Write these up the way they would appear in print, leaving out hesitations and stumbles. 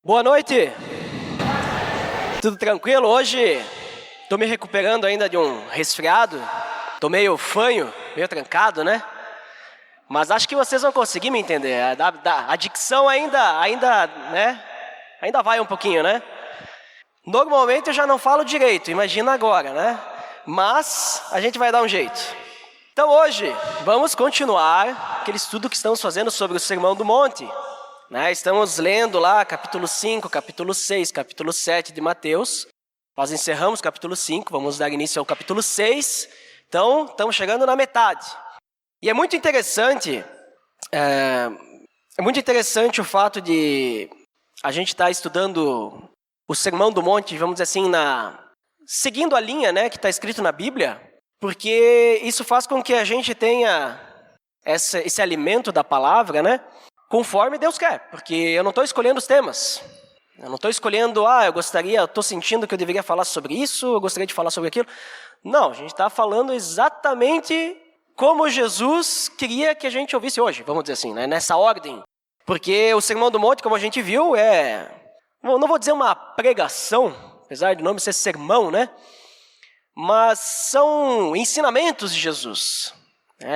Boa noite! Tudo tranquilo? Hoje estou me recuperando ainda de um resfriado. Estou meio fanho, meio trancado, né? Mas acho que vocês vão conseguir me entender. A dicção ainda vai um pouquinho, né? Normalmente eu já não falo direito, imagina agora, né? Mas a gente vai dar um jeito. Então hoje vamos continuar aquele estudo que estamos fazendo sobre o Sermão do Monte. Estamos lendo lá capítulo 5, capítulo 6, capítulo 7 de Mateus. Nós encerramos o capítulo 5, vamos dar início ao capítulo 6. Então, estamos chegando na metade. E é muito interessante o fato de a gente estar estudando o Sermão do Monte, vamos dizer assim, seguindo a linha, né, que está escrito na Bíblia, porque isso faz com que a gente tenha esse alimento da palavra, né, conforme Deus quer, porque eu não estou escolhendo os temas. Eu não estou escolhendo, eu estou sentindo que eu deveria falar sobre isso, eu gostaria de falar sobre aquilo. Não, a gente está falando exatamente como Jesus queria que a gente ouvisse hoje, vamos dizer assim, né, nessa ordem. Porque o Sermão do Monte, como a gente viu, não vou dizer uma pregação, apesar do nome ser sermão, né? Mas são ensinamentos de Jesus.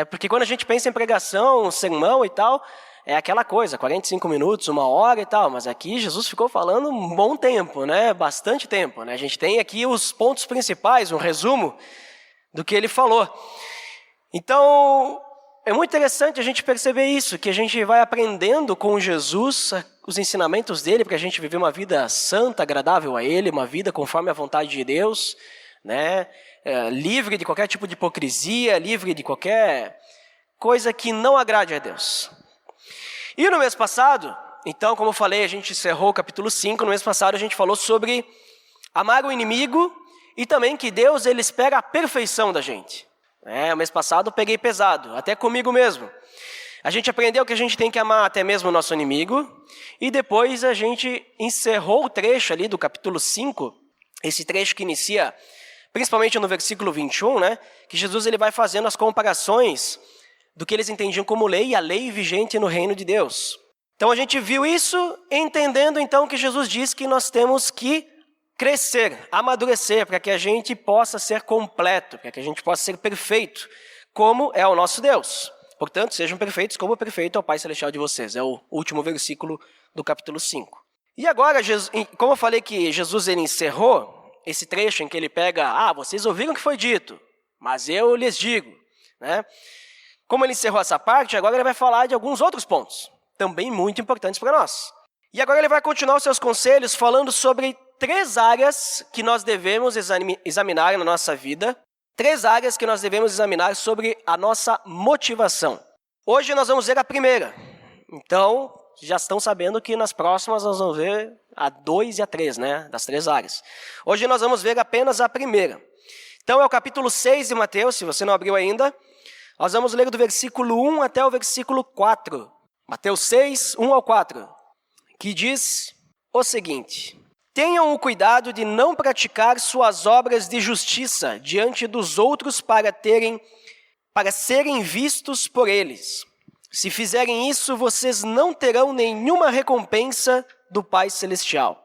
Porque quando a gente pensa em pregação, sermão e tal, é aquela coisa, 45 minutos, 1 hora e tal. Mas aqui Jesus ficou falando um bom tempo, né? Bastante tempo, né? A gente tem aqui os pontos principais, um resumo do que ele falou. Então, é muito interessante a gente perceber isso, que a gente vai aprendendo com Jesus os ensinamentos dele, para a gente viver uma vida santa, agradável a ele, uma vida conforme a vontade de Deus, né? Livre de qualquer tipo de hipocrisia, livre de qualquer coisa que não agrade a Deus. E no mês passado, então, como eu falei, a gente encerrou o capítulo 5, no mês passado a gente falou sobre amar o inimigo e também que Deus ele espera a perfeição da gente. O mês passado eu peguei pesado, até comigo mesmo. A gente aprendeu que a gente tem que amar até mesmo o nosso inimigo, e depois a gente encerrou o trecho ali do capítulo 5, esse trecho que inicia, principalmente no versículo 21, né, que Jesus ele vai fazendo as comparações do que eles entendiam como lei e a lei vigente no reino de Deus. Então a gente viu isso entendendo então que Jesus diz que nós temos que crescer, amadurecer, para que a gente possa ser completo, para que a gente possa ser perfeito, como é o nosso Deus. Portanto, sejam perfeitos como perfeito é o Pai Celestial de vocês. É o último versículo do capítulo 5. E agora, como eu falei que Jesus ele encerrou esse trecho em que ele pega, vocês ouviram o que foi dito, mas eu lhes digo, né? Como ele encerrou essa parte, agora ele vai falar de alguns outros pontos, também muito importantes para nós. E agora ele vai continuar os seus conselhos falando sobre 3 áreas que nós devemos examinar na nossa vida, 3 áreas que nós devemos examinar sobre a nossa motivação. Hoje nós vamos ver a primeira. Então, já estão sabendo que nas próximas nós vamos ver a 2 e a 3, né? Das 3 áreas. Hoje nós vamos ver apenas a primeira. Então é o capítulo 6 de Mateus, se você não abriu ainda. Nós vamos ler do versículo 1 até o versículo 4. Mateus 6, 1 ao 4. Que diz o seguinte: tenham o cuidado de não praticar suas obras de justiça diante dos outros para serem vistos por eles. Se fizerem isso, vocês não terão nenhuma recompensa do Pai Celestial.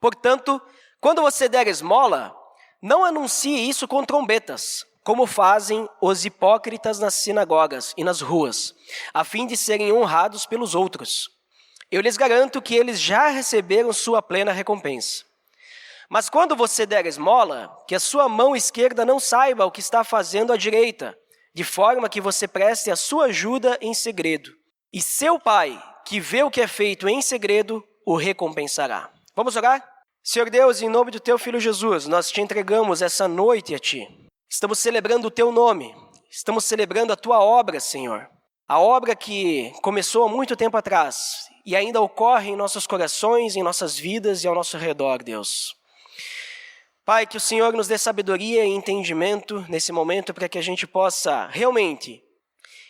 Portanto, quando você der esmola, não anuncie isso com trombetas, como fazem os hipócritas nas sinagogas e nas ruas, a fim de serem honrados pelos outros. Eu lhes garanto que eles já receberam sua plena recompensa. Mas quando você der esmola, que a sua mão esquerda não saiba o que está fazendo a direita, de forma que você preste a sua ajuda em segredo. E seu Pai, que vê o que é feito em segredo, o recompensará. Vamos orar? Senhor Deus, em nome do Teu Filho Jesus, nós te entregamos essa noite a Ti. Estamos celebrando o Teu nome, estamos celebrando a Tua obra, Senhor. A obra que começou há muito tempo atrás e ainda ocorre em nossos corações, em nossas vidas e ao nosso redor, Deus. Pai, que o Senhor nos dê sabedoria e entendimento nesse momento para que a gente possa realmente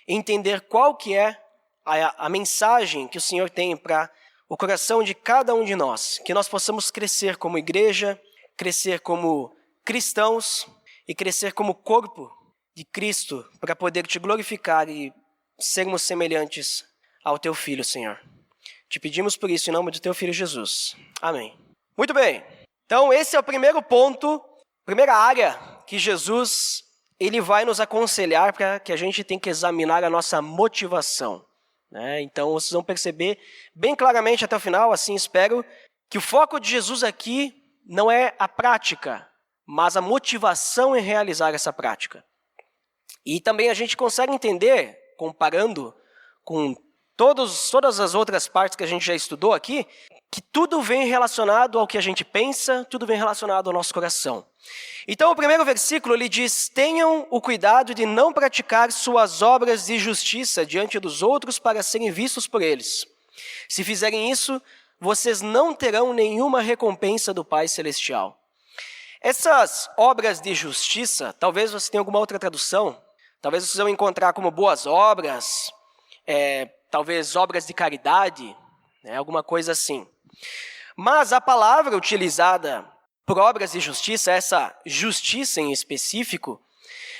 entender qual que é a mensagem que o Senhor tem para o coração de cada um de nós. Que nós possamos crescer como igreja, crescer como cristãos e crescer como corpo de Cristo para poder te glorificar e sermos semelhantes ao Teu Filho, Senhor. Te pedimos por isso em nome do teu Filho Jesus. Amém. Muito bem. Então, esse é o primeiro ponto, primeira área que Jesus ele vai nos aconselhar para que a gente tem que examinar a nossa motivação. Né? Então, vocês vão perceber bem claramente até o final, assim espero, que o foco de Jesus aqui não é a prática, mas a motivação em realizar essa prática. E também a gente consegue entender, comparando com todas as outras partes que a gente já estudou aqui, que tudo vem relacionado ao que a gente pensa, tudo vem relacionado ao nosso coração. Então, o primeiro versículo, ele diz, tenham o cuidado de não praticar suas obras de justiça diante dos outros para serem vistos por eles. Se fizerem isso, vocês não terão nenhuma recompensa do Pai Celestial. Essas obras de justiça, talvez você tenha alguma outra tradução, talvez vocês vão encontrar como boas obras, talvez obras de caridade, né, alguma coisa assim. Mas a palavra utilizada por obras de justiça, essa justiça em específico,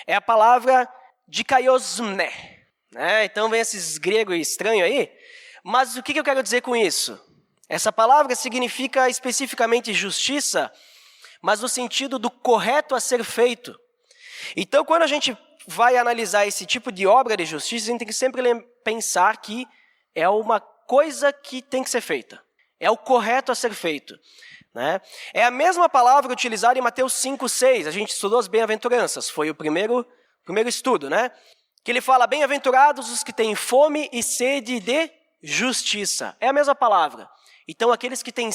é a palavra dikaiosune. Né? Então vem esses gregos estranhos aí, mas o que eu quero dizer com isso? Essa palavra significa especificamente justiça, mas no sentido do correto a ser feito. Então, quando a gente vai analisar esse tipo de obra de justiça, a gente tem que sempre pensar que é uma coisa que tem que ser feita. É o correto a ser feito. Né? É a mesma palavra utilizada em Mateus 5,6. A gente estudou as bem-aventuranças. Foi o primeiro estudo, né? Que ele fala, bem-aventurados os que têm fome e sede de justiça. É a mesma palavra. Então, aqueles que têm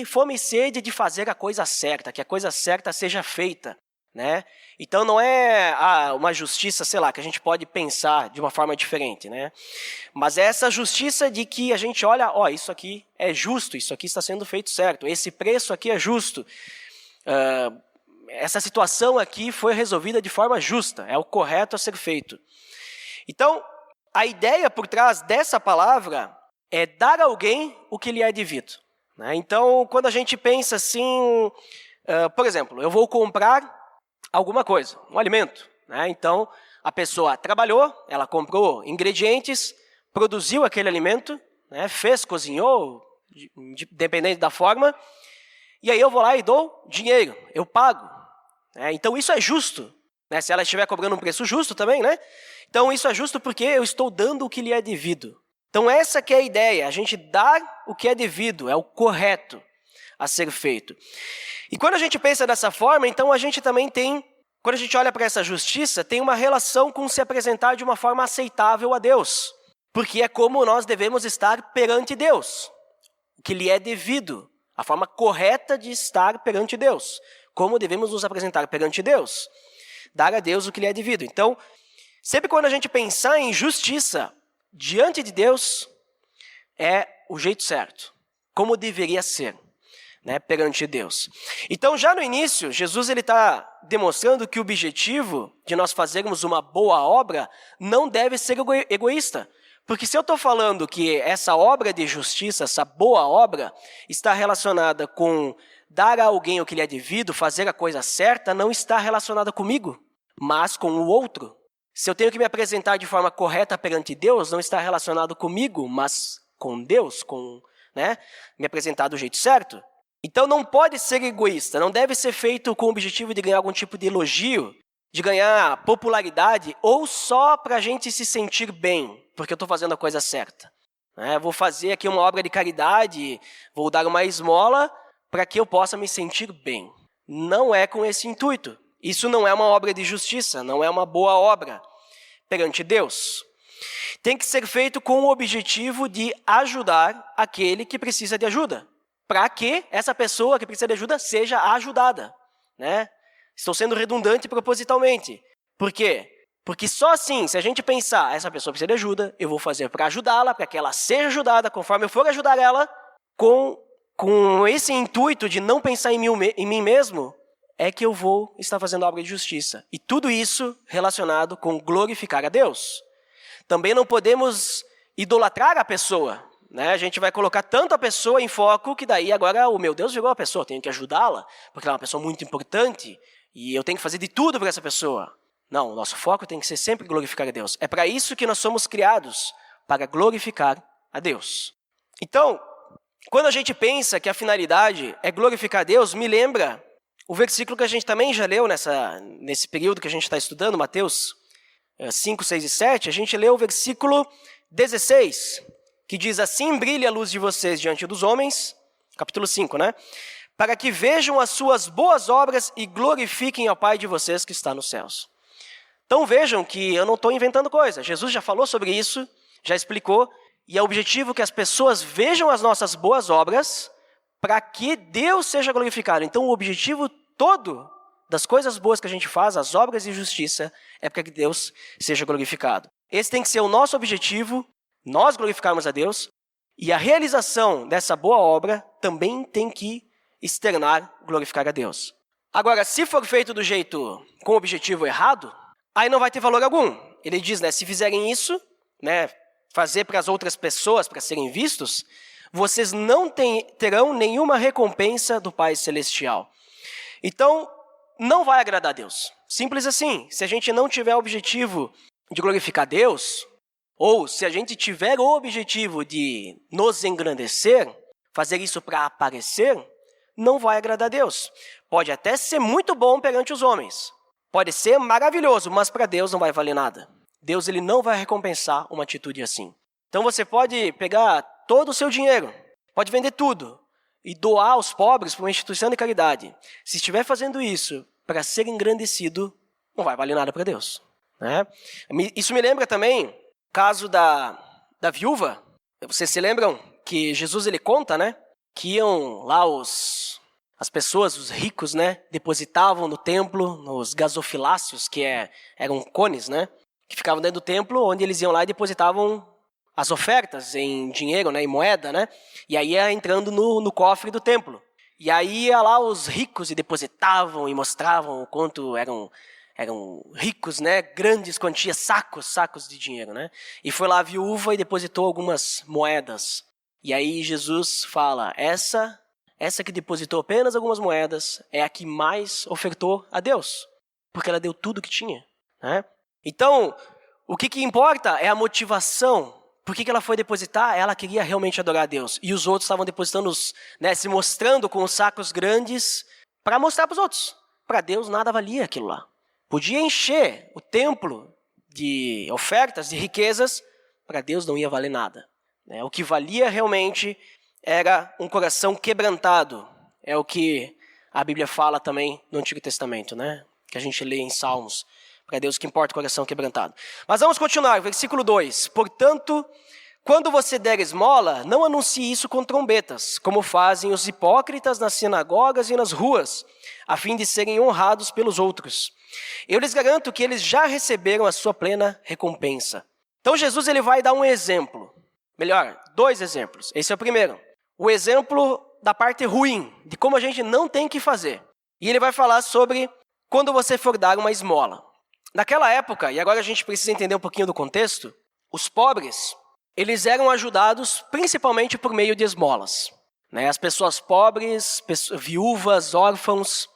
fome e sede de fazer a coisa certa, que a coisa certa seja feita. Né? Então não é uma justiça, sei lá, que a gente pode pensar de uma forma diferente, né? Mas é essa justiça de que a gente olha, isso aqui é justo, isso aqui está sendo feito certo, esse preço aqui é justo, essa situação aqui foi resolvida de forma justa, é o correto a ser feito. Então, a ideia por trás dessa palavra é dar a alguém o que lhe é devido. Né? Então, quando a gente pensa assim, por exemplo, eu vou comprar alguma coisa, um alimento. Né? Então, a pessoa trabalhou, ela comprou ingredientes, produziu aquele alimento, né? Cozinhou, dependendo da forma, e aí eu vou lá e dou dinheiro, eu pago. Né? Então, isso é justo. Né? Se ela estiver cobrando um preço justo também, né? Então, isso é justo porque eu estou dando o que lhe é devido. Então, essa que é a ideia, a gente dar o que é devido, é o correto a ser feito. E quando a gente pensa dessa forma, então a gente também tem, quando a gente olha para essa justiça, tem uma relação com se apresentar de uma forma aceitável a Deus. Porque é como nós devemos estar perante Deus. O que lhe é devido, a forma correta de estar perante Deus. Como devemos nos apresentar perante Deus. Dar a Deus o que lhe é devido. Então, sempre quando a gente pensar em justiça diante de Deus, é o jeito certo. Como deveria ser. Né, perante Deus. Então, já no início, Jesus está demonstrando que o objetivo de nós fazermos uma boa obra não deve ser egoísta. Porque se eu estou falando que essa obra de justiça, essa boa obra, está relacionada com dar a alguém o que lhe é devido, fazer a coisa certa, não está relacionada comigo, mas com o outro. Se eu tenho que me apresentar de forma correta perante Deus, não está relacionado comigo, mas com Deus, né, me apresentar do jeito certo. Então não pode ser egoísta, não deve ser feito com o objetivo de ganhar algum tipo de elogio, de ganhar popularidade, ou só para a gente se sentir bem, porque eu estou fazendo a coisa certa. Vou fazer aqui uma obra de caridade, vou dar uma esmola para que eu possa me sentir bem. Não é com esse intuito. Isso não é uma obra de justiça, não é uma boa obra perante Deus. Tem que ser feito com o objetivo de ajudar aquele que precisa de ajuda. Para que essa pessoa que precisa de ajuda seja ajudada. Né? Estou sendo redundante propositalmente. Por quê? Porque só assim, se a gente pensar, essa pessoa precisa de ajuda, eu vou fazer para ajudá-la, para que ela seja ajudada, conforme eu for ajudar ela, com esse intuito de não pensar em mim mesmo, é que eu vou estar fazendo a obra de justiça. E tudo isso relacionado com glorificar a Deus. Também não podemos idolatrar a pessoa. Né? A gente vai colocar tanto a pessoa em foco que daí agora o meu Deus virou a pessoa, eu tenho que ajudá-la, porque ela é uma pessoa muito importante e eu tenho que fazer de tudo para essa pessoa. Não, o nosso foco tem que ser sempre glorificar a Deus. É para isso que nós somos criados, para glorificar a Deus. Então, quando a gente pensa que a finalidade é glorificar Deus, me lembra o versículo que a gente também já leu nesse período que a gente está estudando, Mateus 5, 6 e 7, a gente leu o versículo 16, que diz: assim brilhe a luz de vocês diante dos homens, capítulo 5, né? Para que vejam as suas boas obras e glorifiquem ao Pai de vocês que está nos céus. Então vejam que eu não estou inventando coisa, Jesus já falou sobre isso, já explicou, e é o objetivo que as pessoas vejam as nossas boas obras para que Deus seja glorificado. Então o objetivo todo das coisas boas que a gente faz, as obras de justiça, é para que Deus seja glorificado. Esse tem que ser o nosso objetivo, nós glorificarmos a Deus, e a realização dessa boa obra também tem que externar, glorificar a Deus. Agora, se for feito do jeito com o objetivo errado, aí não vai ter valor algum. Ele diz, se fizerem isso, fazer para as outras pessoas, para serem vistos, vocês não terão nenhuma recompensa do Pai Celestial. Então, não vai agradar a Deus. Simples assim. Se a gente não tiver o objetivo de glorificar Deus, ou se a gente tiver o objetivo de nos engrandecer, fazer isso para aparecer, não vai agradar a Deus. Pode até ser muito bom perante os homens. Pode ser maravilhoso, mas para Deus não vai valer nada. Deus ele não vai recompensar uma atitude assim. Então você pode pegar todo o seu dinheiro, pode vender tudo e doar aos pobres para uma instituição de caridade. Se estiver fazendo isso para ser engrandecido, não vai valer nada para Deus. Isso me lembra também o caso da viúva. Vocês se lembram que Jesus ele conta, que iam lá as pessoas, os ricos, depositavam no templo, nos gasofiláceos, que eram cones, que ficavam dentro do templo, onde eles iam lá e depositavam as ofertas em dinheiro, em moeda, e aí ia entrando no cofre do templo. E aí ia lá os ricos e depositavam e mostravam o quanto eram ricos, grandes quantias, sacos de dinheiro. E foi lá a viúva e depositou algumas moedas. E aí Jesus fala, essa que depositou apenas algumas moedas é a que mais ofertou a Deus, porque ela deu tudo que tinha. Então, o que importa é a motivação. Por que ela foi depositar? Ela queria realmente adorar a Deus. E os outros estavam depositando, se mostrando com os sacos grandes para mostrar para os outros. Para Deus nada valia aquilo lá. Podia encher o templo de ofertas, de riquezas, para Deus não ia valer nada. O que valia realmente era um coração quebrantado. É o que a Bíblia fala também no Antigo Testamento, que a gente lê em Salmos. Para Deus que importa o coração quebrantado. Mas vamos continuar, versículo 2. Portanto, quando você der esmola, não anuncie isso com trombetas, como fazem os hipócritas nas sinagogas e nas ruas, a fim de serem honrados pelos outros. Eu lhes garanto que eles já receberam a sua plena recompensa. Então Jesus ele vai dar um exemplo. Melhor, 2 exemplos. Esse é o primeiro. O exemplo da parte ruim, de como a gente não tem que fazer. E ele vai falar sobre quando você for dar uma esmola. Naquela época, e agora a gente precisa entender um pouquinho do contexto, os pobres, eles eram ajudados principalmente por meio de esmolas. As pessoas pobres, viúvas, órfãos,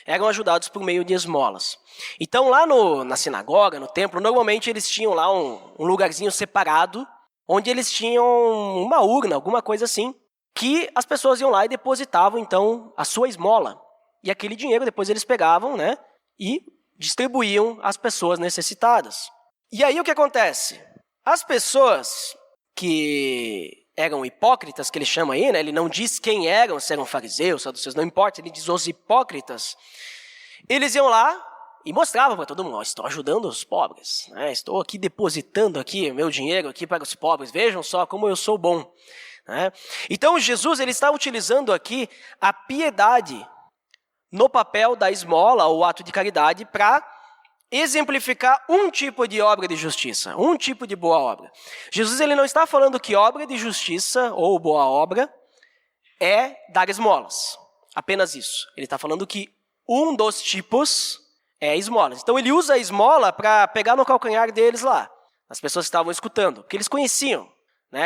eram ajudados por meio de esmolas. Então lá na sinagoga, no templo, normalmente eles tinham lá um lugarzinho separado, onde eles tinham uma urna, alguma coisa assim, que as pessoas iam lá e depositavam então a sua esmola. E aquele dinheiro depois eles pegavam, e distribuíam às pessoas necessitadas. E aí o que acontece? As pessoas que eram hipócritas, que ele chama aí, ele não diz quem eram, se eram fariseus, saduceus, não importa, ele diz os hipócritas. Eles iam lá e mostravam para todo mundo, estou ajudando os pobres, estou aqui depositando aqui meu dinheiro aqui para os pobres, vejam só como eu sou bom. Então Jesus ele está utilizando aqui a piedade no papel da esmola, ou ato de caridade, para exemplificar um tipo de obra de justiça, um tipo de boa obra. Jesus ele não está falando que obra de justiça ou boa obra é dar esmolas, apenas isso. Ele está falando que um dos tipos é esmolas. Então ele usa a esmola para pegar no calcanhar deles lá. As pessoas estavam escutando, porque eles conheciam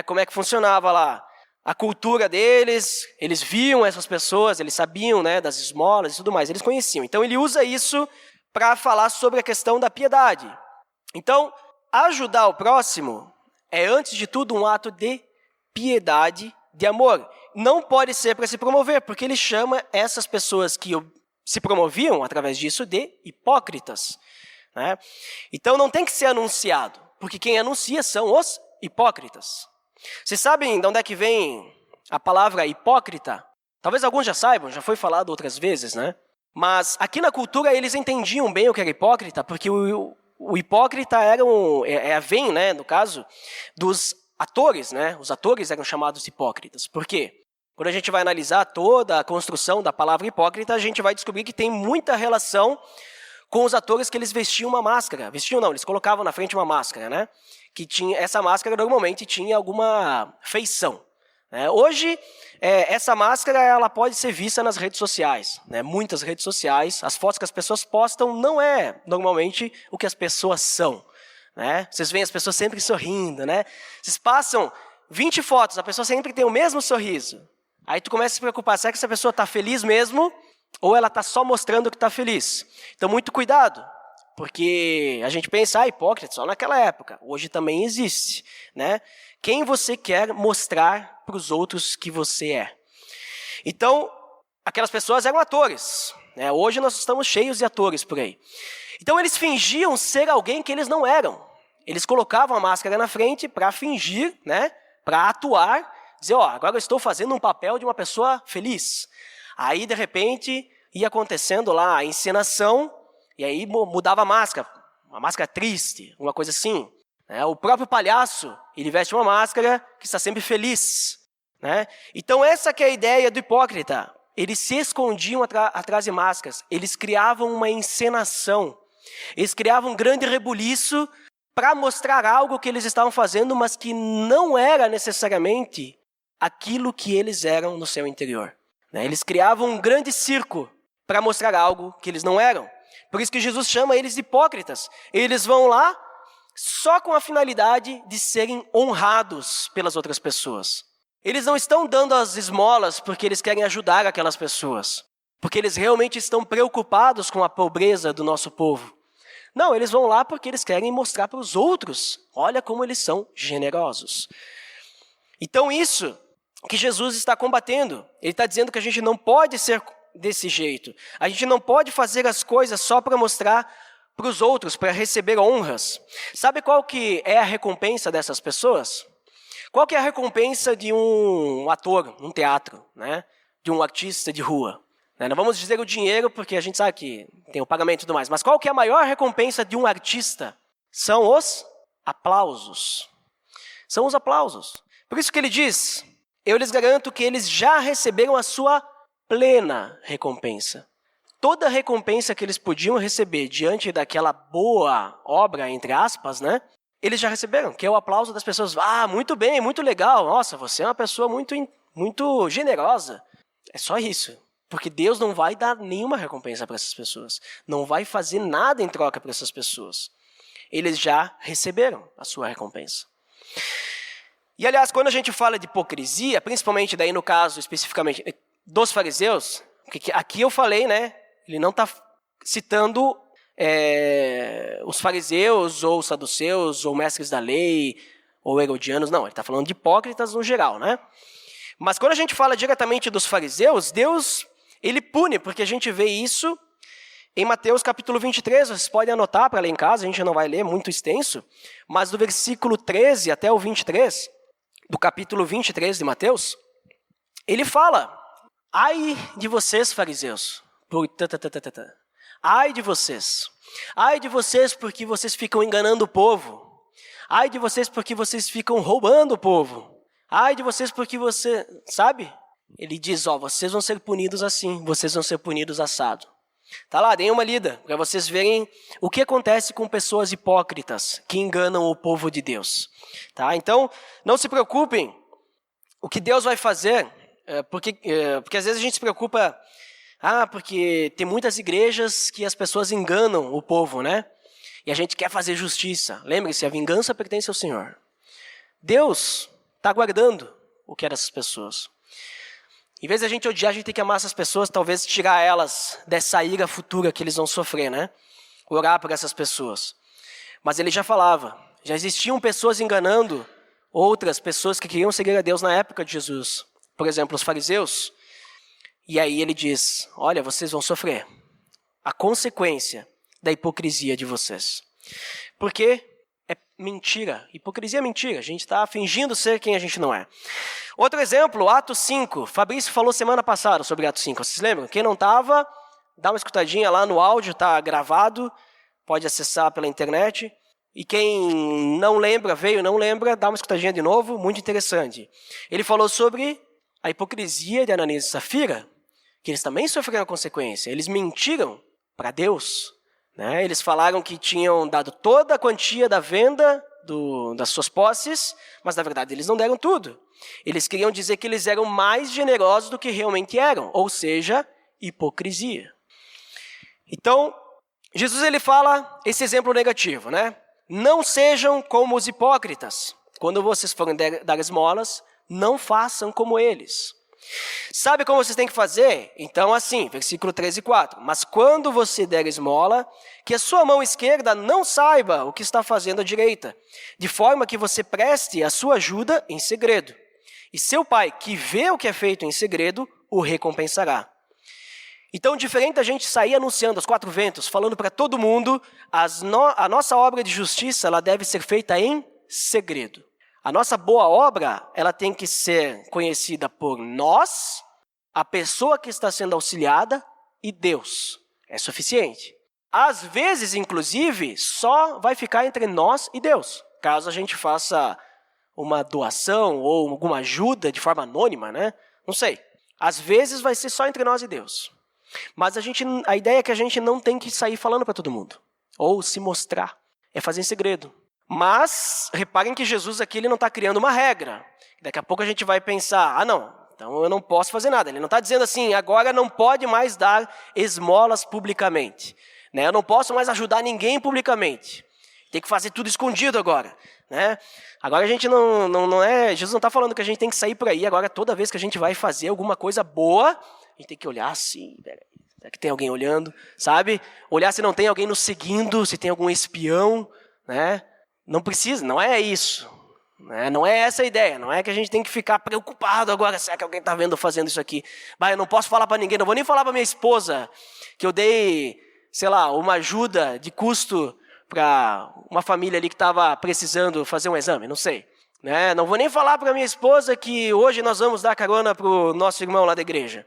como é que funcionava lá a cultura deles, eles viam essas pessoas, eles sabiam das esmolas e tudo mais, eles conheciam. Então ele usa isso para falar sobre a questão da piedade. Então, ajudar o próximo é antes de tudo um ato de piedade de amor. Não pode ser para se promover, porque ele chama essas pessoas que se promoviam através disso de hipócritas, né? Então não tem que ser anunciado, porque quem anuncia são os hipócritas. Vocês sabem de onde é que vem a palavra hipócrita? Talvez alguns já saibam, já foi falado outras vezes, né? Mas aqui na cultura eles entendiam bem o que era hipócrita, porque o hipócrita vem, né, no caso, dos atores, né? Os atores eram chamados hipócritas. Por quê? Quando a gente vai analisar toda a construção da palavra hipócrita, a gente vai descobrir que tem muita relação com os atores que eles vestiam uma máscara. Vestiam não, eles colocavam na frente uma máscara, né? Que tinha, essa máscara normalmente tinha alguma feição. Né? Hoje, essa máscara ela pode ser vista nas redes sociais. Né? Muitas redes sociais, as fotos que as pessoas postam não é normalmente o que as pessoas são. Né? Vocês veem as pessoas sempre sorrindo. Né? Vocês passam 20 fotos, a pessoa sempre tem o mesmo sorriso. Aí tu começa a se preocupar, será que essa pessoa está feliz mesmo? Ou ela está só mostrando que está feliz? Então, muito cuidado, porque a gente pensa, hipócrita só naquela época. Hoje também existe, né? Quem você quer mostrar para os outros que você é? Então, aquelas pessoas eram atores. Né? Hoje nós estamos cheios de atores por aí. Então, eles fingiam ser alguém que eles não eram. Eles colocavam a máscara na frente para fingir, né? Para atuar, dizer, agora eu estou fazendo um papel de uma pessoa feliz. Aí, de repente, ia acontecendo lá a encenação, e aí mudava a máscara, uma máscara triste, uma coisa assim. Né? O próprio palhaço, ele veste uma máscara que está sempre feliz. Né? Então, essa que é a ideia do hipócrita. Eles se escondiam atrás de máscaras, eles criavam uma encenação, eles criavam um grande rebuliço para mostrar algo que eles estavam fazendo, mas que não era necessariamente aquilo que eles eram no seu interior. Eles criavam um grande circo para mostrar algo que eles não eram. Por isso que Jesus chama eles de hipócritas. Eles vão lá só com a finalidade de serem honrados pelas outras pessoas. Eles não estão dando as esmolas porque eles querem ajudar aquelas pessoas. Porque eles realmente estão preocupados com a pobreza do nosso povo. Não, eles vão lá porque eles querem mostrar para os outros. Olha como eles são generosos. Então isso que Jesus está combatendo. Ele está dizendo que a gente não pode ser desse jeito. A gente não pode fazer as coisas só para mostrar para os outros, para receber honras. Sabe qual que é a recompensa dessas pessoas? Qual que é a recompensa de um ator, num teatro, né? De um artista de rua? Não vamos dizer o dinheiro, porque a gente sabe que tem o pagamento e tudo mais. Mas qual que é a maior recompensa de um artista? São os aplausos. São os aplausos. Por isso que ele diz, eu lhes garanto que eles já receberam a sua plena recompensa. Toda a recompensa que eles podiam receber diante daquela boa obra, entre aspas, né? Eles já receberam, que é o aplauso das pessoas. Muito bem, muito legal. Nossa, você é uma pessoa muito generosa. É só isso. Porque Deus não vai dar nenhuma recompensa para essas pessoas. Não vai fazer nada em troca para essas pessoas. Eles já receberam a sua recompensa. E, aliás, quando a gente fala de hipocrisia, principalmente daí no caso especificamente dos fariseus, porque aqui eu falei, né? Ele não está citando os fariseus, ou os saduceus, ou mestres da lei, ou herodianos, não. Ele está falando de hipócritas no geral, né? Mas quando a gente fala diretamente dos fariseus, Deus, ele pune, porque a gente vê isso em Mateus capítulo 23, vocês podem anotar para ler em casa, a gente não vai ler, muito extenso, mas do versículo 13 até o 23, do capítulo 23 de Mateus, ele fala, ai de vocês, fariseus, ai de vocês porque vocês ficam enganando o povo, ai de vocês porque vocês ficam roubando o povo, ai de vocês porque você, sabe? Ele diz, vocês vão ser punidos assim, vocês vão ser punidos assado. Tá lá, deem uma lida, para vocês verem o que acontece com pessoas hipócritas que enganam o povo de Deus. Tá? Então, não se preocupem o que Deus vai fazer, porque às vezes a gente se preocupa, porque tem muitas igrejas que as pessoas enganam o povo, né? E a gente quer fazer justiça. Lembre-se, a vingança pertence ao Senhor. Deus está guardando o que é dessas pessoas. Em vez de a gente odiar, a gente tem que amar essas pessoas, talvez tirar elas dessa ira futura que eles vão sofrer, né? Orar por essas pessoas. Mas ele já falava, já existiam pessoas enganando outras pessoas que queriam seguir a Deus na época de Jesus. por exemplo, os fariseus, e aí ele diz, olha, vocês vão sofrer a consequência da hipocrisia de vocês. Porque é mentira, hipocrisia é mentira, a gente está fingindo ser quem a gente não é. Outro exemplo, Atos 5, Fabrício falou semana passada sobre Atos 5, vocês lembram? Quem não estava, dá uma escutadinha lá no áudio, está gravado, pode acessar pela internet. E quem não lembra, não lembra, dá uma escutadinha de novo, muito interessante. Ele falou sobre a hipocrisia de Ananias e Safira, que eles também sofreram a consequência. Eles mentiram para Deus, né? Eles falaram que tinham dado toda a quantia da venda das suas posses, mas na verdade eles não deram tudo. Eles queriam dizer que eles eram mais generosos do que realmente eram, ou seja, hipocrisia. Então, Jesus ele fala esse exemplo negativo, né? Não sejam como os hipócritas. Quando vocês forem dar esmolas, não façam como eles. Sabe como vocês têm que fazer? Então assim, versículo 13 e 4. Mas quando você der esmola, que a sua mão esquerda não saiba o que está fazendo a direita, de forma que você preste a sua ajuda em segredo. E seu pai, que vê o que é feito em segredo, o recompensará. Então, diferente da gente sair anunciando aos quatro ventos, falando para todo mundo, a nossa obra de justiça ela deve ser feita em segredo. A nossa boa obra ela tem que ser conhecida por nós, a pessoa que está sendo auxiliada e Deus. É suficiente. Às vezes, inclusive, só vai ficar entre nós e Deus. Caso a gente faça uma doação ou alguma ajuda de forma anônima, né? Não sei. Às vezes vai ser só entre nós e Deus. Mas a ideia é que a gente não tem que sair falando para todo mundo. Ou se mostrar. É fazer em segredo. Mas, reparem que Jesus aqui ele não está criando uma regra. Daqui a pouco a gente vai pensar, não, então eu não posso fazer nada. Ele não está dizendo assim, agora não pode mais dar esmolas publicamente. Né? Eu não posso mais ajudar ninguém publicamente. Tem que fazer tudo escondido agora. Né? Agora a gente não é... Jesus não está falando que a gente tem que sair por aí. Agora toda vez que a gente vai fazer alguma coisa boa, a gente tem que olhar assim, será que tem alguém olhando? Sabe? Olhar se não tem alguém nos seguindo, se tem algum espião, né? Não precisa, não é isso. Né? Não é essa a ideia. Não é que a gente tem que ficar preocupado agora. Será que alguém está vendo fazendo isso aqui? Mas eu não posso falar para ninguém. Não vou nem falar para minha esposa que eu dei, sei lá, uma ajuda de custo para uma família ali que estava precisando fazer um exame. Não sei. Né? Não vou nem falar para minha esposa que hoje nós vamos dar carona para o nosso irmão lá da igreja.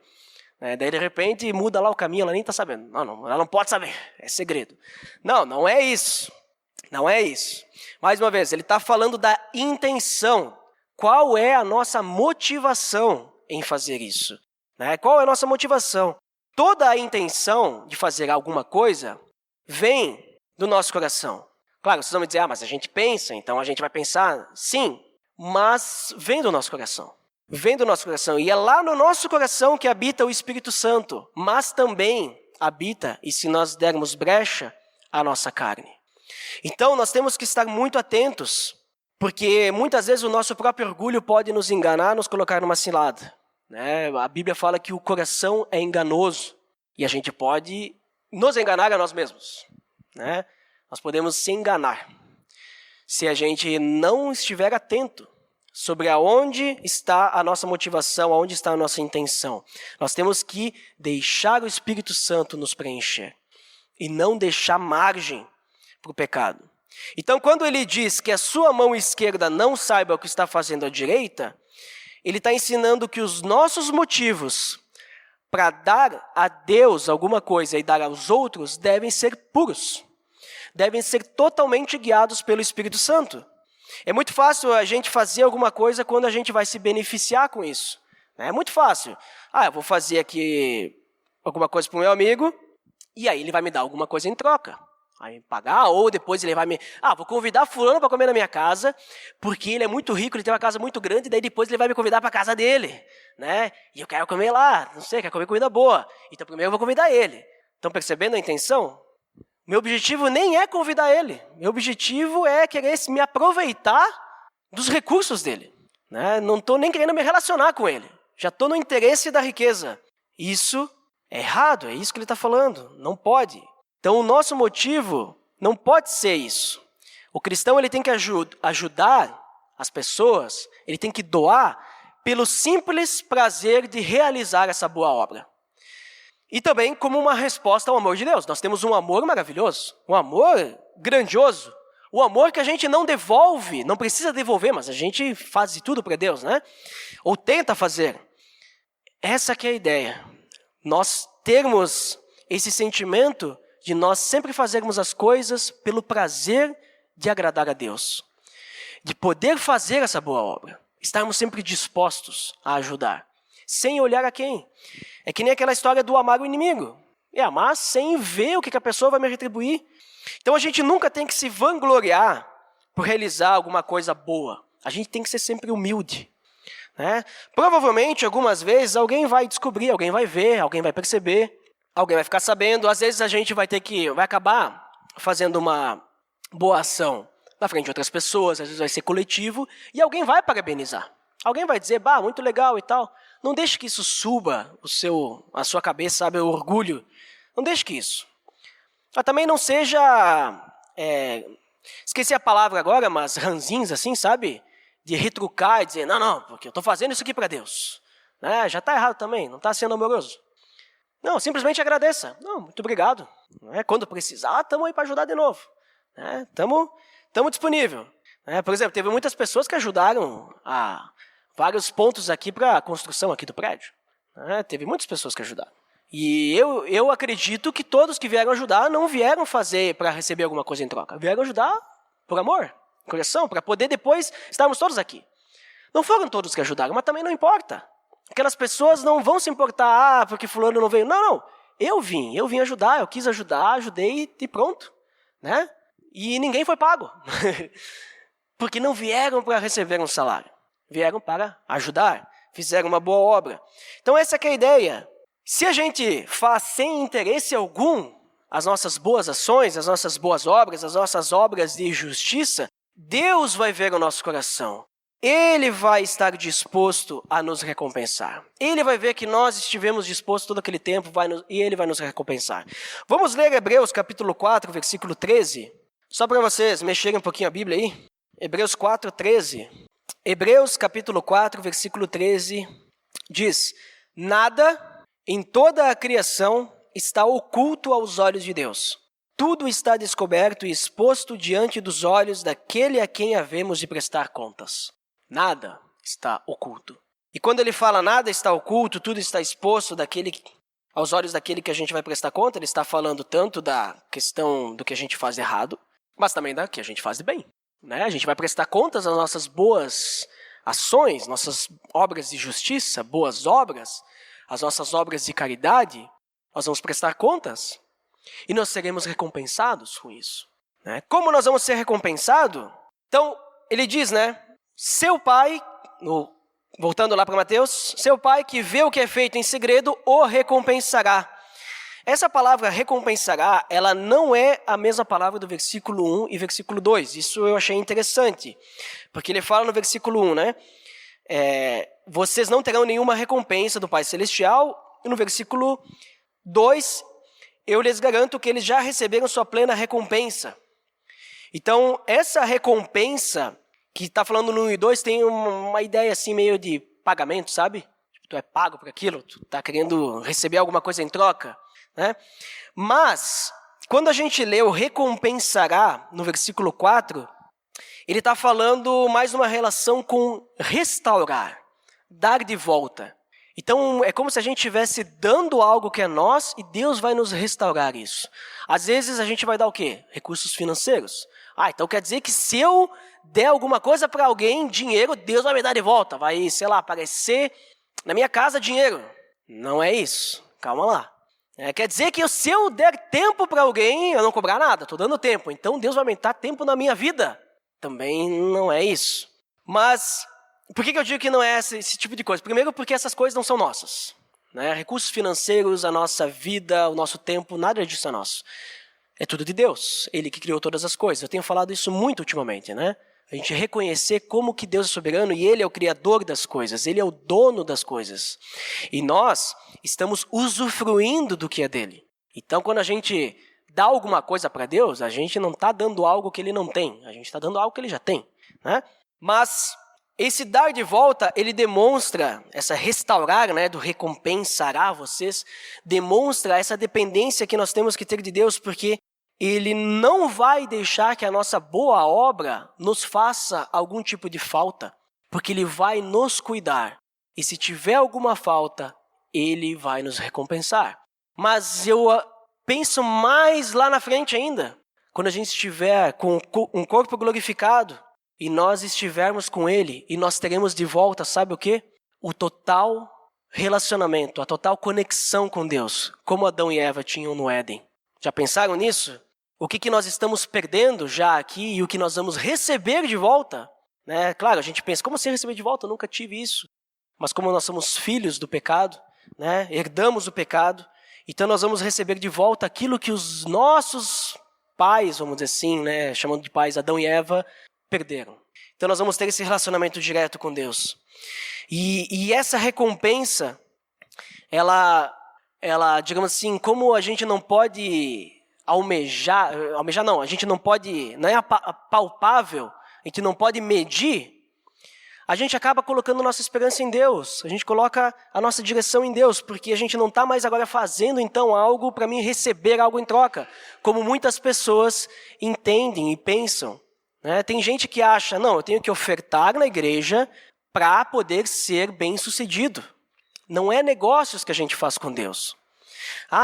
Né? Daí, de repente, muda lá o caminho. Ela nem está sabendo. Não, ela não pode saber. É segredo. Não é isso. Não é isso. Mais uma vez, ele está falando da intenção. Qual é a nossa motivação em fazer isso? Né? Qual é a nossa motivação? Toda a intenção de fazer alguma coisa vem do nosso coração. Claro, vocês vão me dizer, mas a gente pensa, então a gente vai pensar, sim, mas vem do nosso coração. Vem do nosso coração. E é lá no nosso coração que habita o Espírito Santo, mas também habita, e se nós dermos brecha, a nossa carne. Então, nós temos que estar muito atentos, porque muitas vezes o nosso próprio orgulho pode nos enganar, nos colocar numa cilada. Né? A Bíblia fala que o coração é enganoso e a gente pode nos enganar a nós mesmos. Né? Nós podemos se enganar se a gente não estiver atento sobre aonde está a nossa motivação, aonde está a nossa intenção. Nós temos que deixar o Espírito Santo nos preencher e não deixar margem para o pecado. Então, quando ele diz que a sua mão esquerda não saiba o que está fazendo a direita, ele está ensinando que os nossos motivos para dar a Deus alguma coisa e dar aos outros devem ser puros. Devem ser totalmente guiados pelo Espírito Santo. É muito fácil a gente fazer alguma coisa quando a gente vai se beneficiar com isso. É muito fácil. Eu vou fazer aqui alguma coisa para o meu amigo e aí ele vai me dar alguma coisa em troca. Vai me pagar, ou depois ele vai me... vou convidar fulano para comer na minha casa, porque ele é muito rico, ele tem uma casa muito grande, e daí depois ele vai me convidar para a casa dele, né? E eu quero comer lá, não sei, quero comer comida boa. Então primeiro eu vou convidar ele. Estão percebendo a intenção? Meu objetivo nem é convidar ele. Meu objetivo é querer me aproveitar dos recursos dele. Né? Não estou nem querendo me relacionar com ele. Já estou no interesse da riqueza. Isso é errado, é isso que ele está falando. Não pode. Então, o nosso motivo não pode ser isso. O cristão ele tem que ajudar as pessoas, ele tem que doar pelo simples prazer de realizar essa boa obra. E também como uma resposta ao amor de Deus. Nós temos um amor maravilhoso, um amor grandioso, um amor que a gente não devolve, não precisa devolver, mas a gente faz de tudo para Deus, né? Ou tenta fazer. Essa que é a ideia. Nós termos esse sentimento de nós sempre fazermos as coisas pelo prazer de agradar a Deus. De poder fazer essa boa obra. Estarmos sempre dispostos a ajudar. Sem olhar a quem. É que nem aquela história do amar o inimigo. É amar sem ver o que a pessoa vai me retribuir. Então a gente nunca tem que se vangloriar por realizar alguma coisa boa. A gente tem que ser sempre humilde. Né? Provavelmente, algumas vezes, alguém vai descobrir, alguém vai ver, alguém vai perceber, alguém vai ficar sabendo. Às vezes a gente vai acabar fazendo uma boa ação na frente de outras pessoas, às vezes vai ser coletivo, e alguém vai parabenizar. Alguém vai dizer, muito legal e tal. Não deixe que isso suba a sua cabeça, sabe, o orgulho. Não deixe que isso. Mas também não seja, esqueci a palavra agora, mas ranzinhos assim, sabe? De retrucar e dizer, não, porque eu estou fazendo isso aqui para Deus. Né? Já está errado também, não está sendo amoroso. Não, simplesmente agradeça. Não, muito obrigado. Quando precisar, estamos aí para ajudar de novo. Estamos disponíveis. Por exemplo, teve muitas pessoas que ajudaram a vários pontos aqui para a construção aqui do prédio. Teve muitas pessoas que ajudaram. E eu acredito que todos que vieram ajudar não vieram fazer para receber alguma coisa em troca. Vieram ajudar por amor, coração, para poder depois estarmos todos aqui. Não foram todos que ajudaram, mas também não importa. Aquelas pessoas não vão se importar, porque fulano não veio. Não. Eu vim ajudar, eu quis ajudar, ajudei e pronto. Né? E ninguém foi pago. Porque não vieram para receber um salário. Vieram para ajudar, fizeram uma boa obra. Então essa que é a ideia. Se a gente faz sem interesse algum as nossas boas ações, as nossas boas obras, as nossas obras de justiça, Deus vai ver o nosso coração. Ele vai estar disposto a nos recompensar. Ele vai ver que nós estivemos dispostos todo aquele tempo e Ele vai nos recompensar. Vamos ler Hebreus capítulo 4, versículo 13. Só para vocês mexerem um pouquinho a Bíblia aí. Hebreus 4, 13. Hebreus capítulo 4, versículo 13 diz: Nada em toda a criação está oculto aos olhos de Deus. Tudo está descoberto e exposto diante dos olhos daquele a quem havemos de prestar contas. Nada está oculto. E quando ele fala nada está oculto, tudo está exposto aos olhos daquele que a gente vai prestar conta, ele está falando tanto da questão do que a gente faz errado, mas também da que a gente faz de bem. Né? A gente vai prestar contas às nossas boas ações, nossas obras de justiça, boas obras, as nossas obras de caridade. Nós vamos prestar contas e nós seremos recompensados com isso. Né? Como nós vamos ser recompensados? Então, ele diz, né? Seu pai, voltando lá para Mateus, seu pai que vê o que é feito em segredo, o recompensará. Essa palavra recompensará, ela não é a mesma palavra do versículo 1 e versículo 2. Isso eu achei interessante, porque ele fala no versículo 1, né? Vocês não terão nenhuma recompensa do Pai Celestial. E no versículo 2, eu lhes garanto que eles já receberam sua plena recompensa. Então, essa recompensa, que está falando no 1 e 2, tem uma ideia assim meio de pagamento, sabe? Tu é pago por aquilo, tu está querendo receber alguma coisa em troca. Né? Mas, quando a gente lê o recompensará, no versículo 4, ele está falando mais uma relação com restaurar, dar de volta. Então, é como se a gente estivesse dando algo que é nosso e Deus vai nos restaurar isso. Às vezes, a gente vai dar o quê? Recursos financeiros. Então quer dizer que se eu der alguma coisa para alguém, dinheiro, Deus vai me dar de volta. Vai, sei lá, aparecer na minha casa dinheiro. Não é isso. Calma lá. Quer dizer que se eu der tempo para alguém, eu não cobrar nada. Estou dando tempo. Então Deus vai aumentar tempo na minha vida. Também não é isso. Mas por que eu digo que não é esse tipo de coisa? Primeiro porque essas coisas não são nossas. Né? Recursos financeiros, a nossa vida, o nosso tempo, nada disso é nosso. É tudo de Deus. Ele que criou todas as coisas. Eu tenho falado isso muito ultimamente, né? A gente reconhecer como que Deus é soberano e Ele é o criador das coisas. Ele é o dono das coisas. E nós estamos usufruindo do que é dele. Então, quando a gente dá alguma coisa para Deus, a gente não está dando algo que Ele não tem. A gente está dando algo que Ele já tem. Né? Mas Esse dar de volta, ele demonstra, essa restaurar, né, do recompensará vocês, demonstra essa dependência que nós temos que ter de Deus, porque Ele não vai deixar que a nossa boa obra nos faça algum tipo de falta, porque Ele vai nos cuidar. E se tiver alguma falta, Ele vai nos recompensar. Mas eu penso mais lá na frente ainda, quando a gente estiver com um corpo glorificado, e nós estivermos com Ele, e nós teremos de volta, sabe o quê? O total relacionamento, a total conexão com Deus, como Adão e Eva tinham no Éden. Já pensaram nisso? O que nós estamos perdendo já aqui e o que nós vamos receber de volta? Né? Claro, a gente pensa, como assim receber de volta? Eu nunca tive isso. Mas como nós somos filhos do pecado, né? Herdamos o pecado, então nós vamos receber de volta aquilo que os nossos pais, vamos dizer assim, né? Chamando de pais, Adão e Eva, perderam. Então nós vamos ter esse relacionamento direto com Deus. E essa recompensa, ela, digamos assim, como a gente não pode almejar não, a gente não pode, não é palpável, a gente não pode medir, a gente acaba colocando nossa esperança em Deus, a gente coloca a nossa direção em Deus, porque a gente não está mais agora fazendo então algo para mim receber algo em troca, como muitas pessoas entendem e pensam. Tem gente que acha, não, eu tenho que ofertar na igreja para poder ser bem-sucedido. Não é negócios que a gente faz com Deus.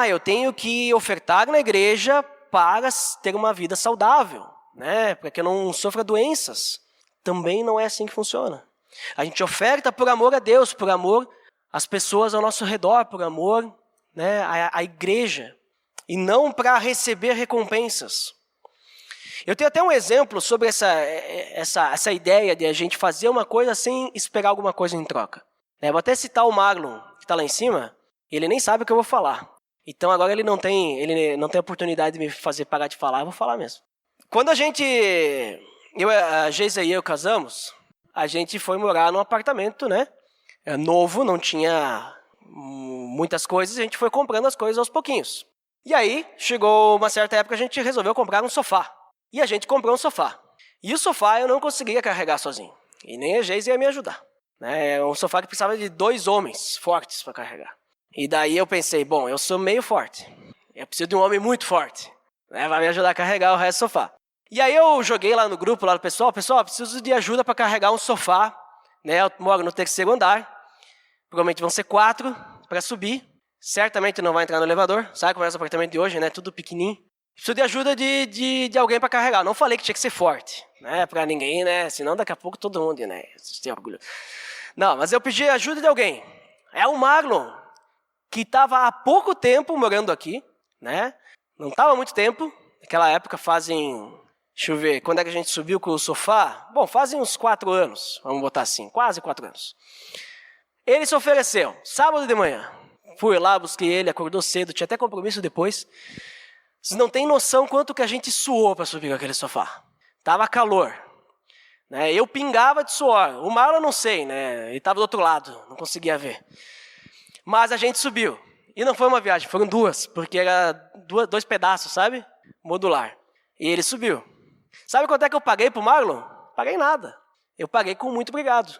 Eu tenho que ofertar na igreja para ter uma vida saudável, né? Para que eu não sofra doenças. Também não é assim que funciona. A gente oferta por amor a Deus, por amor às pessoas ao nosso redor, por amor, né, à igreja, e não para receber recompensas. Eu tenho até um exemplo sobre essa ideia de a gente fazer uma coisa sem esperar alguma coisa em troca. Vou até citar o Marlon, que está lá em cima, ele nem sabe o que eu vou falar. Então agora ele não tem a oportunidade de me fazer parar de falar, eu vou falar mesmo. Quando a Geisa e eu casamos, a gente foi morar num apartamento, né? Novo, não tinha muitas coisas, a gente foi comprando as coisas aos pouquinhos. E aí, chegou uma certa época, a gente resolveu comprar um sofá. E a gente comprou um sofá. E o sofá eu não conseguia carregar sozinho. E nem a Geisa ia me ajudar. É um sofá que precisava de 2 homens fortes para carregar. E daí eu pensei, bom, eu sou meio forte. Eu preciso de um homem muito forte. Vai me ajudar a carregar o resto do sofá. E aí eu joguei lá no grupo, lá do pessoal, preciso de ajuda para carregar um sofá. Eu moro no 3º andar. Provavelmente vão ser 4 para subir. Certamente não vai entrar no elevador. Sabe como é esse apartamento de hoje, né? Tudo pequenininho. Preciso de ajuda de alguém para carregar. Não falei que tinha que ser forte, né? Para ninguém, né? Senão daqui a pouco todo mundo, né? Tem orgulho. Não, mas eu pedi ajuda de alguém. É o Marlon, que estava há pouco tempo morando aqui, né? Não estava há muito tempo. Naquela época deixa eu ver, quando é que a gente subiu com o sofá? Bom, fazem uns 4 anos, vamos botar assim, quase 4 anos. Ele se ofereceu, sábado de manhã. Fui lá, busquei ele, acordou cedo, tinha até compromisso depois. Vocês não têm noção quanto que a gente suou para subir com aquele sofá. Tava calor. Eu pingava de suor. O Marlon eu não sei, né? Ele estava do outro lado, não conseguia ver. Mas a gente subiu. E não foi uma viagem, foram 2, porque era 2 pedaços, sabe? Modular. E ele subiu. Sabe quanto é que eu paguei pro Marlon? Paguei nada. Eu paguei com muito obrigado.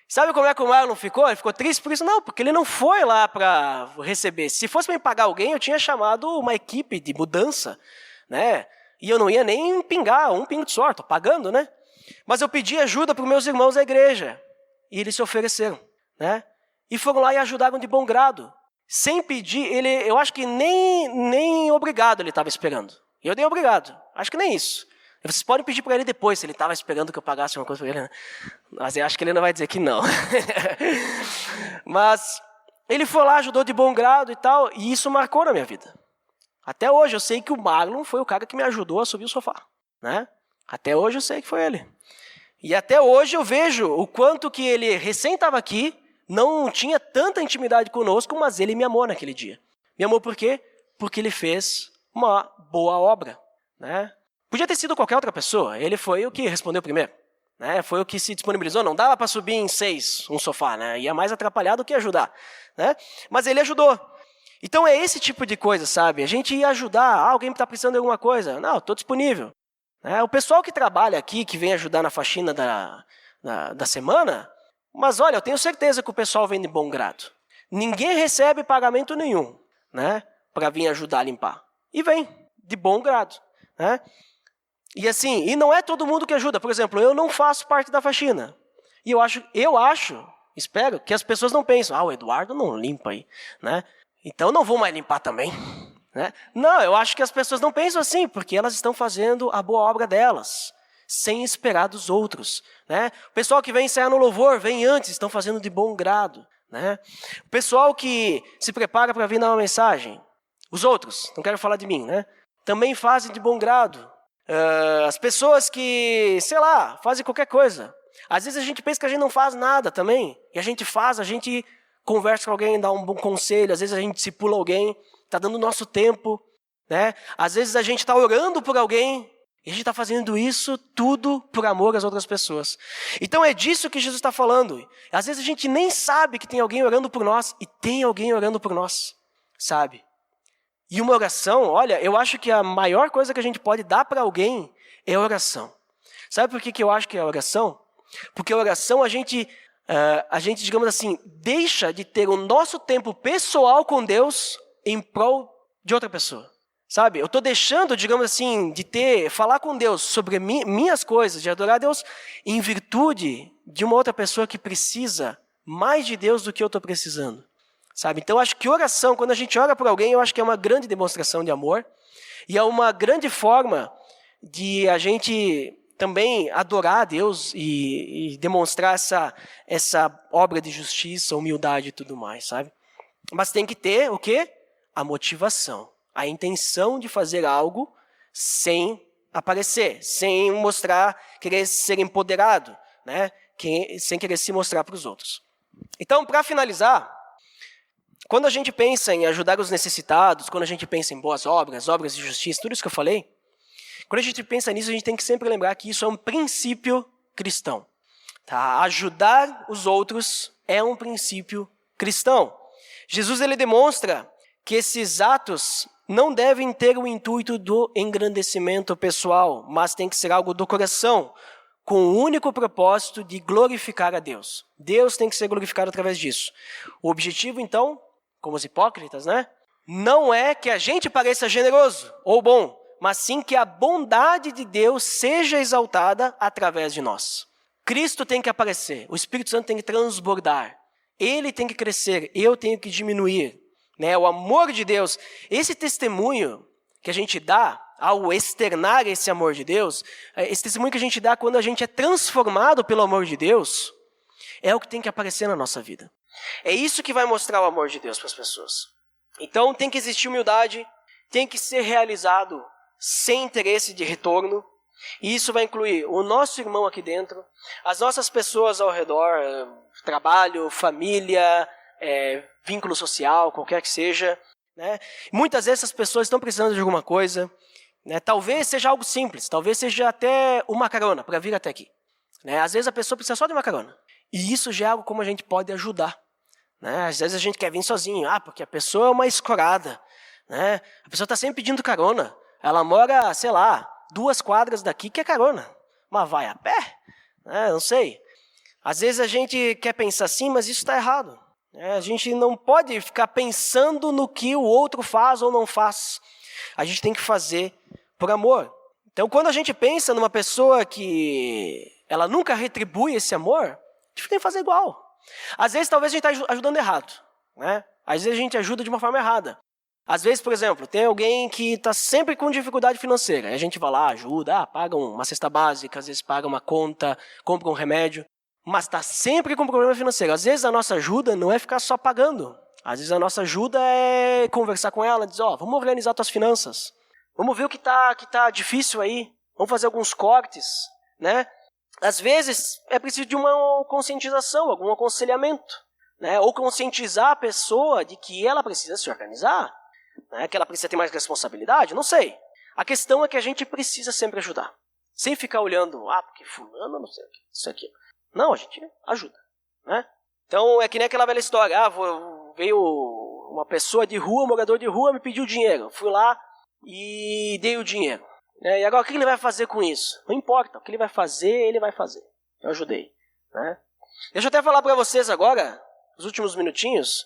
Sabe como é que o Marlon ficou? Ele ficou triste por isso? Não, porque ele não foi lá para receber. Se fosse para me pagar alguém, eu tinha chamado uma equipe de mudança, né? E eu não ia nem pingar um pingo de suor, estou pagando, né? Mas eu pedi ajuda para os meus irmãos da igreja. E eles se ofereceram, né? E foram lá e ajudaram de bom grado. Sem pedir, eu acho que nem obrigado ele estava esperando. E eu dei obrigado, acho que nem isso. Vocês podem pedir para ele depois, se ele estava esperando que eu pagasse uma coisa para ele, né? Mas eu acho que ele não vai dizer que não. Mas ele foi lá, ajudou de bom grado e tal, e isso marcou na minha vida. Até hoje eu sei que o Marlon foi o cara que me ajudou a subir o sofá, né? Até hoje eu sei que foi ele. E até hoje eu vejo o quanto que ele recém estava aqui, não tinha tanta intimidade conosco, mas ele me amou naquele dia. Me amou por quê? Porque ele fez uma boa obra, né? Podia ter sido qualquer outra pessoa, ele foi o que respondeu primeiro, né? Foi o que se disponibilizou, não dava para subir em 6 um sofá, né? Ia mais atrapalhar do que ajudar, né? Mas ele ajudou. Então é esse tipo de coisa, sabe? A gente ia ajudar, alguém está precisando de alguma coisa, não, estou disponível. O pessoal que trabalha aqui, que vem ajudar na faxina da semana, mas olha, eu tenho certeza que o pessoal vem de bom grado. Ninguém recebe pagamento nenhum, né, para vir ajudar a limpar. E vem de bom grado, né? E assim, e não é todo mundo que ajuda. Por exemplo, eu não faço parte da faxina. E espero que as pessoas não pensem, o Eduardo não limpa aí, né? Então não vou mais limpar também, né? Não, eu acho que as pessoas não pensam assim, porque elas estão fazendo a boa obra delas, sem esperar dos outros, né? O pessoal que vem ensaiar no louvor, vem antes, estão fazendo de bom grado, né? O pessoal que se prepara para vir dar uma mensagem, os outros, não quero falar de mim, né? Também fazem de bom grado. As pessoas que, sei lá, fazem qualquer coisa. Às vezes a gente pensa que a gente não faz nada também. E a gente conversa com alguém, dá um bom conselho. Às vezes a gente discipula alguém, está dando o nosso tempo, né? Às vezes a gente está orando por alguém e a gente está fazendo isso tudo por amor às outras pessoas. Então é disso que Jesus está falando. Às vezes a gente nem sabe que tem alguém orando por nós e tem alguém orando por nós, sabe? E uma oração, olha, eu acho que a maior coisa que a gente pode dar para alguém é a oração. Sabe por que eu acho que é a oração? Porque a oração a gente, digamos assim, deixa de ter o nosso tempo pessoal com Deus em prol de outra pessoa. Sabe? Eu estou deixando, digamos assim, falar com Deus sobre minhas coisas, de adorar a Deus, em virtude de uma outra pessoa que precisa mais de Deus do que eu estou precisando. Sabe? Então, acho que oração, quando a gente ora por alguém, eu acho que é uma grande demonstração de amor e é uma grande forma de a gente também adorar a Deus e demonstrar essa obra de justiça, humildade e tudo mais, sabe? Mas tem que ter o quê? A motivação, a intenção de fazer algo sem aparecer, sem mostrar, querer ser empoderado, né? Sem querer se mostrar para os outros. Então, para finalizar, quando a gente pensa em ajudar os necessitados, quando a gente pensa em boas obras de justiça, tudo isso que eu falei, quando a gente pensa nisso, a gente tem que sempre lembrar que isso é um princípio cristão. Tá? Ajudar os outros é um princípio cristão. Jesus ele demonstra que esses atos não devem ter o intuito do engrandecimento pessoal, mas tem que ser algo do coração, com o único propósito de glorificar a Deus. Deus tem que ser glorificado através disso. O objetivo, então, como os hipócritas, né? Não é que a gente pareça generoso ou bom, mas sim que a bondade de Deus seja exaltada através de nós. Cristo tem que aparecer, o Espírito Santo tem que transbordar, ele tem que crescer, eu tenho que diminuir, né? O amor de Deus, esse testemunho que a gente dá ao externar esse amor de Deus, esse testemunho que a gente dá quando a gente é transformado pelo amor de Deus, é o que tem que aparecer na nossa vida. É isso que vai mostrar o amor de Deus para as pessoas. Então tem que existir humildade, tem que ser realizado sem interesse de retorno. E isso vai incluir o nosso irmão aqui dentro, as nossas pessoas ao redor, trabalho, família, vínculo social, qualquer que seja. Né? Muitas vezes essas pessoas estão precisando de alguma coisa. Né? Talvez seja algo simples, talvez seja até uma carona para vir até aqui. Né? Às vezes a pessoa precisa só de uma carona. E isso já é algo como a gente pode ajudar. Né? Às vezes a gente quer vir sozinho, porque a pessoa é uma escorada. Né? A pessoa está sempre pedindo carona. Ela mora, sei lá, 2 quadras daqui que é carona. Mas vai a pé? Não sei. Às vezes a gente quer pensar assim, mas isso está errado. A gente não pode ficar pensando no que o outro faz ou não faz. A gente tem que fazer por amor. Então, quando a gente pensa numa pessoa que ela nunca retribui esse amor, a gente tem que fazer igual. Às vezes, talvez a gente está ajudando errado. Né? Às vezes a gente ajuda de uma forma errada. Às vezes, por exemplo, tem alguém que está sempre com dificuldade financeira. Aí a gente vai lá, ajuda, paga uma cesta básica, às vezes paga uma conta, compra um remédio. Mas está sempre com problema financeiro. Às vezes a nossa ajuda não é ficar só pagando. Às vezes a nossa ajuda é conversar com ela, dizer, vamos organizar tuas finanças. Vamos ver o que tá difícil aí. Vamos fazer alguns cortes, né? Às vezes é preciso de uma conscientização, algum aconselhamento, né? Ou conscientizar a pessoa de que ela precisa se organizar, né? Que ela precisa ter mais responsabilidade, não sei. A questão é que a gente precisa sempre ajudar. Sem ficar olhando, porque fulano não sei o que, isso aqui. Não, a gente ajuda, né? Então é que nem aquela velha história, veio uma pessoa de rua, um morador de rua, me pediu dinheiro. Fui lá e dei o dinheiro. E agora o que ele vai fazer com isso? Não importa, o que ele vai fazer, ele vai fazer. Eu ajudei. né? Deixa eu até falar para vocês agora, os últimos minutinhos,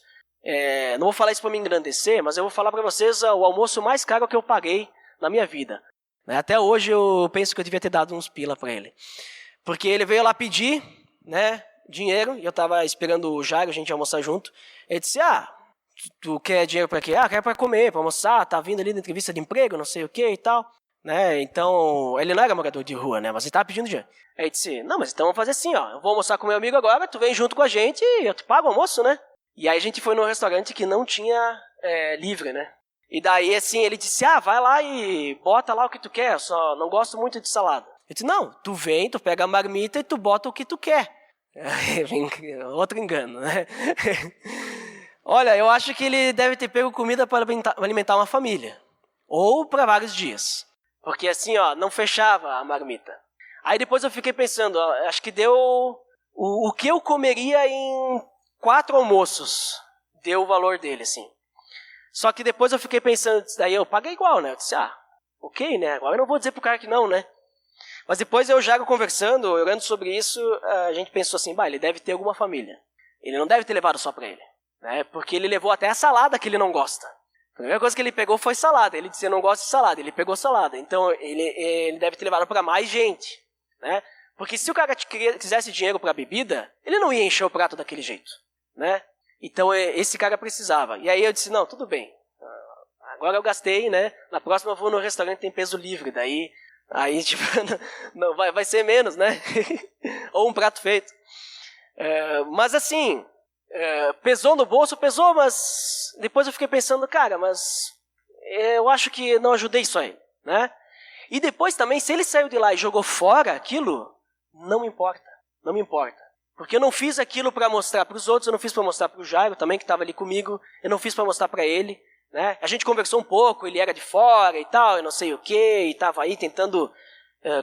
não vou falar isso para me engrandecer, mas eu vou falar para vocês o almoço mais caro que eu paguei na minha vida. Até hoje eu penso que eu devia ter dado uns pila para ele. Porque ele veio lá pedir, né, dinheiro, e eu estava esperando o Jairo, a gente ia almoçar junto. Ele disse, tu quer dinheiro para quê? Quero para comer, para almoçar, tá vindo ali na entrevista de emprego, não sei o que e tal. Né? Então, ele não era morador de rua, né, mas ele estava pedindo dinheiro. Aí ele disse, não, mas então vamos fazer assim, eu vou almoçar com meu amigo agora, tu vem junto com a gente e eu te pago o almoço, né? E aí a gente foi num restaurante que não tinha livre, né? E daí, assim, ele disse, vai lá e bota lá o que tu quer, eu só não gosto muito de salada. Eu disse, não, tu vem, tu pega a marmita e tu bota o que tu quer. Outro engano, né? Olha, eu acho que ele deve ter pego comida para alimentar uma família. Ou para vários dias. Porque assim, não fechava a marmita. Aí depois eu fiquei pensando, acho que deu o que eu comeria em 4 almoços. Deu o valor dele, assim. Só que depois eu fiquei pensando, daí eu paguei igual, né? Eu disse, ok, né? Agora eu não vou dizer pro cara que não, né? Mas depois eu já conversando, orando sobre isso, a gente pensou assim, ele deve ter alguma família. Ele não deve ter levado só para ele, né? Porque ele levou até a salada que ele não gosta. A primeira coisa que ele pegou foi salada. Ele disse, eu não gosto de salada. Ele pegou salada. Então ele deve ter levado para mais gente, né? Porque se o cara quisesse dinheiro para bebida, ele não ia encher o prato daquele jeito, né? Então esse cara precisava. E aí eu disse, não, tudo bem. Agora eu gastei, né? Na próxima eu vou no restaurante, tem peso livre. Daí tipo, não, vai ser menos, né? Ou um prato feito. Mas assim, pesou no bolso, pesou, mas depois eu fiquei pensando, cara, mas eu acho que não ajudei só ele, né? E depois também, se ele saiu de lá e jogou fora aquilo, não me importa, não me importa. Porque eu não fiz aquilo para mostrar para os outros, eu não fiz para mostrar para o Jairo também, que estava ali comigo, eu não fiz para mostrar para ele, né? A gente conversou um pouco, ele era de fora e tal, eu não sei o que, e estava aí tentando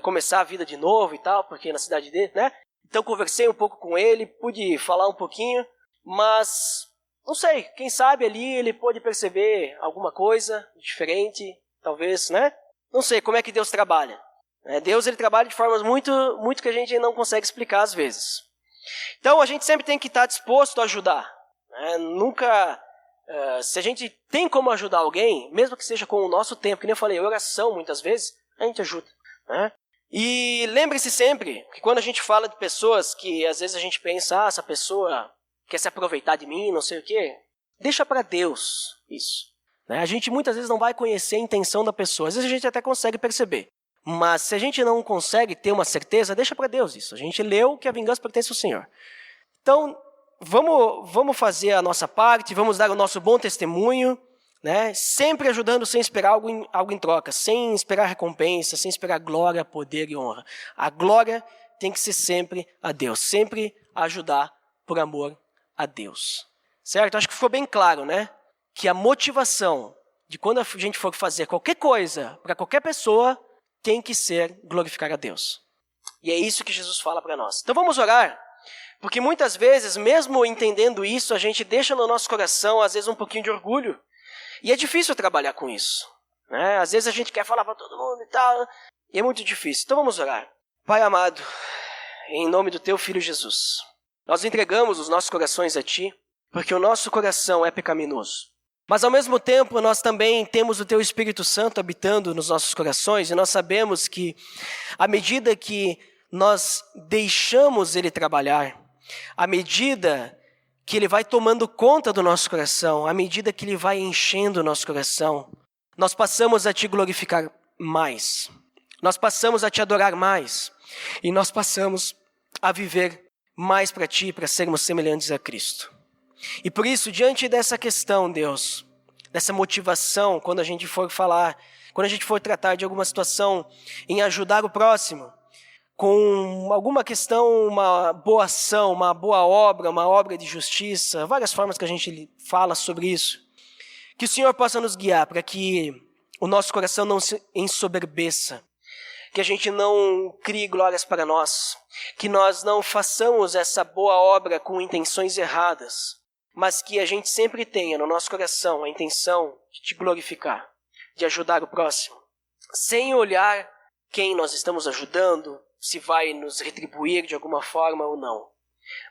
começar a vida de novo e tal, porque na cidade dele, né? Então conversei um pouco com ele, pude falar um pouquinho, mas não sei, quem sabe ali ele pôde perceber alguma coisa diferente, talvez, né? Não sei como é que Deus trabalha. Deus ele trabalha de formas muito, muito que a gente não consegue explicar às vezes. Então a gente sempre tem que estar disposto a ajudar. Nunca, se a gente tem como ajudar alguém, mesmo que seja com o nosso tempo, que nem eu falei, oração muitas vezes, a gente ajuda. Né? E lembre-se sempre que quando a gente fala de pessoas que às vezes a gente pensa, essa pessoa quer se aproveitar de mim, não sei o quê, deixa para Deus isso. Né? A gente muitas vezes não vai conhecer a intenção da pessoa, às vezes a gente até consegue perceber. Mas se a gente não consegue ter uma certeza, deixa para Deus isso. A gente leu que a vingança pertence ao Senhor. Então, vamos fazer a nossa parte, vamos dar o nosso bom testemunho, né? Sempre ajudando sem esperar algo em troca, sem esperar recompensa, sem esperar glória, poder e honra. A glória tem que ser sempre a Deus, sempre ajudar por amor a Deus. Certo? Acho que ficou bem claro, né? Que a motivação de quando a gente for fazer qualquer coisa para qualquer pessoa tem que ser glorificar a Deus. E é isso que Jesus fala para nós. Então vamos orar, porque muitas vezes, mesmo entendendo isso, a gente deixa no nosso coração, às vezes, um pouquinho de orgulho. E é difícil trabalhar com isso. Né? Às vezes a gente quer falar para todo mundo e tal, e é muito difícil. Então vamos orar. Pai amado, em nome do Teu Filho Jesus, nós entregamos os nossos corações a Ti, porque o nosso coração é pecaminoso. Mas ao mesmo tempo nós também temos o Teu Espírito Santo habitando nos nossos corações e nós sabemos que à medida que nós deixamos Ele trabalhar, à medida que Ele vai tomando conta do nosso coração, à medida que Ele vai enchendo o nosso coração, nós passamos a Te glorificar mais, nós passamos a Te adorar mais e nós passamos a viver mais para Ti, para sermos semelhantes a Cristo. E por isso, diante dessa questão, Deus, dessa motivação, quando a gente for falar, quando a gente for tratar de alguma situação em ajudar o próximo, com alguma questão, uma boa ação, uma boa obra, uma obra de justiça, várias formas que a gente fala sobre isso, que o Senhor possa nos guiar para que o nosso coração não se ensoberbeça, que a gente não crie glórias para nós, que nós não façamos essa boa obra com intenções erradas, mas que a gente sempre tenha no nosso coração a intenção de Te glorificar, de ajudar o próximo, sem olhar quem nós estamos ajudando, se vai nos retribuir de alguma forma ou não,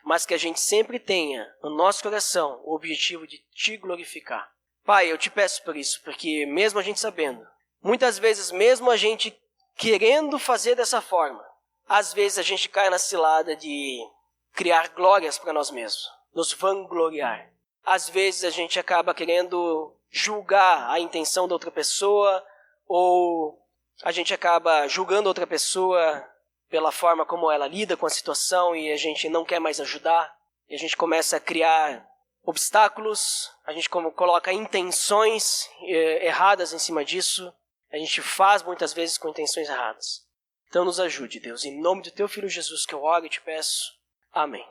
mas que a gente sempre tenha no nosso coração o objetivo de te glorificar. Pai, eu te peço por isso, porque mesmo a gente sabendo, muitas vezes mesmo a gente querendo fazer dessa forma, às vezes a gente cai na cilada de criar glórias para nós mesmos, nos vangloriar. Às vezes a gente acaba querendo julgar a intenção da outra pessoa, ou a gente acaba julgando outra pessoa pela forma como ela lida com a situação e a gente não quer mais ajudar. E a gente começa a criar obstáculos, a gente coloca intenções erradas em cima disso. A gente faz muitas vezes com intenções erradas. Então nos ajude, Deus. Em nome do Teu Filho Jesus que eu oro e te peço. Amém.